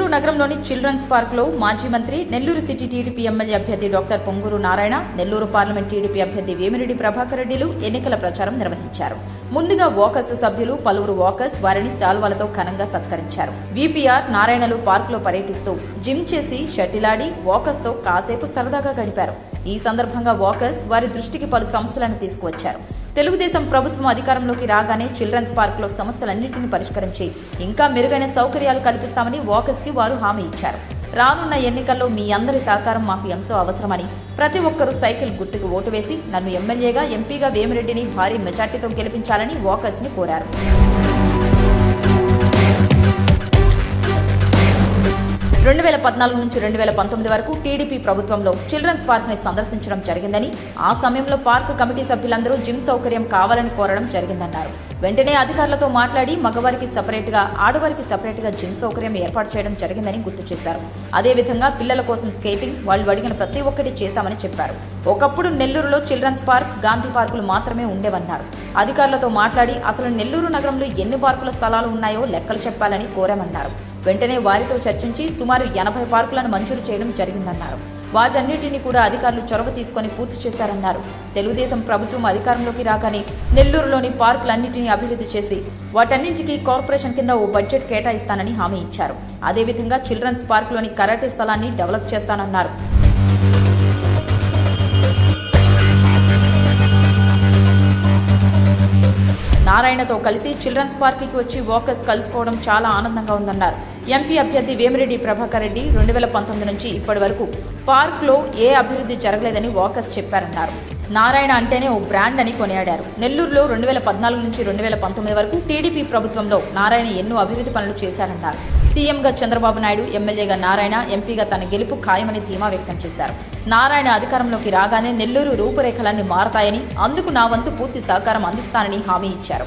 నెల్లూరు నగరంలోని చిల్డ్రన్స్ పార్క్లో మాజీ మంత్రి, నెల్లూరు సిటీ టీడీపీ ఎమ్మెల్యే అభ్యర్థి doctor Ponguru Narayana, Nellore parliament TDP అభ్యర్థి వేమిరెడ్డి ప్రభాకర్ రెడ్డిలు ఎన్నికల ప్రచారం నిర్వహించారు. ముందుగా వాకర్స్ సభ్యులు పలువురు వాకర్స్ వారిని శాల్వాలతో ఘనంగా సత్కరించారు. వీపీఆర్ నారాయణలు పార్కులో పర్యటిస్తూ జిమ్ చేసి షటిల్ ఆడి వాకర్స్ తో కాసేపు సరదాగా గడిపారు. ఈ సందర్భంగా వాకర్స్ వారి దృష్టికి పలు సమస్యలను తీసుకువచ్చారు. తెలుగుదేశం ప్రభుత్వం అధికారంలోకి రాగానే చిల్డ్రన్స్ పార్కులో సమస్యలన్నింటినీ పరిష్కరించి ఇంకా మెరుగైన సౌకర్యాలు కల్పిస్తామని వాకర్స్ కి వారు హామీ ఇచ్చారు. రానున్న ఎన్నికల్లో మీ అందరి సహకారం మాకు ఎంతో అవసరమని, ప్రతి ఒక్కరూ సైకిల్ గుర్తుకు ఓటు వేసి నన్ను ఎమ్మెల్యేగా, ఎంపీగా వేమిరెడ్డిని భారీ మెజార్టీతో గెలిపించాలని వాకర్స్ ని కోరారు. 2014 నుంచి 2019 వరకు టీడీపీ ప్రభుత్వంలో చిల్డ్రన్స్ పార్క్ ని సందర్శించడం జరిగిందని, ఆ సమయంలో పార్క్ కమిటీ సభ్యులందరూ జిమ్ సౌకర్యం కావాలని కోరడం జరిగిందన్నారు. వెంటనే అధికారులతో మాట్లాడి మగవారికి సపరేట్గా, ఆడవారికి సపరేట్గా జిమ్ సౌకర్యం ఏర్పాటు చేయడం జరిగిందని గుర్తు చేశారు. అదేవిధంగా పిల్లల కోసం స్కేటింగ్, వాళ్ళు అడిగిన ప్రతి ఒక్కటి చేశామని చెప్పారు. ఒకప్పుడు నెల్లూరులో చిల్డ్రన్స్ పార్క్, గాంధీ పార్కులు మాత్రమే ఉండేవన్నారు. అధికారులతో మాట్లాడి అసలు నెల్లూరు నగరంలో ఎన్ని పార్కుల స్థలాలు ఉన్నాయో లెక్కలు చెప్పాలని కోరామన్నారు. వెంటనే వారితో చర్చించి సుమారు 80 పార్కులను మంజూరు చేయడం జరిగిందన్నారు. వాటన్నిటిని కూడా అధికారులు చొరవ తీసుకొని పూర్తి చేశారన్నారు. తెలుగుదేశం ప్రభుత్వం అధికారంలోకి రాగానే నెల్లూరులోని పార్కులన్నింటినీ అభివృద్ధి చేసి వాటన్నింటికీ కార్పొరేషన్ కింద ఓ బడ్జెట్ కేటాయిస్తానని హామీ ఇచ్చారు. అదేవిధంగా చిల్డ్రన్స్ పార్కులోని కరాటే స్థలాన్ని డెవలప్ చేస్తానన్నారు. నారాయణతో కలిసి చిల్డ్రన్స్ పార్క్కి వచ్చి వాకర్స్ కలుసుకోవడం చాలా ఆనందంగా ఉందన్నారు. ఎంపీ అభ్యర్థి వేమిరెడ్డి ప్రభాకర్ రెడ్డి 2019 నుంచి ఇప్పటి వరకు పార్క్లో ఏ అభివృద్ధి జరగలేదని వాకర్స్ చెప్పారన్నారు. నారాయణ అంటేనే ఓ బ్రాండ్ అని కొనియాడారు. నెల్లూరులో 2014 నుంచి 2019 వరకు టీడీపీ ప్రభుత్వంలో నారాయణ ఎన్నో అభివృద్ధి పనులు చేశారన్నారు. సీఎంగా చంద్రబాబు నాయుడు, ఎమ్మెల్యేగా నారాయణ, ఎంపీగా తన గెలుపు ఖాయమని ధీమా వ్యక్తం చేశారు. నారాయణ అధికారంలోకి రాగానే నెల్లూరు రూపురేఖలన్నీ మారతాయని, అందుకు నా వంతు పూర్తి సహకారం అందిస్తానని హామీ ఇచ్చారు.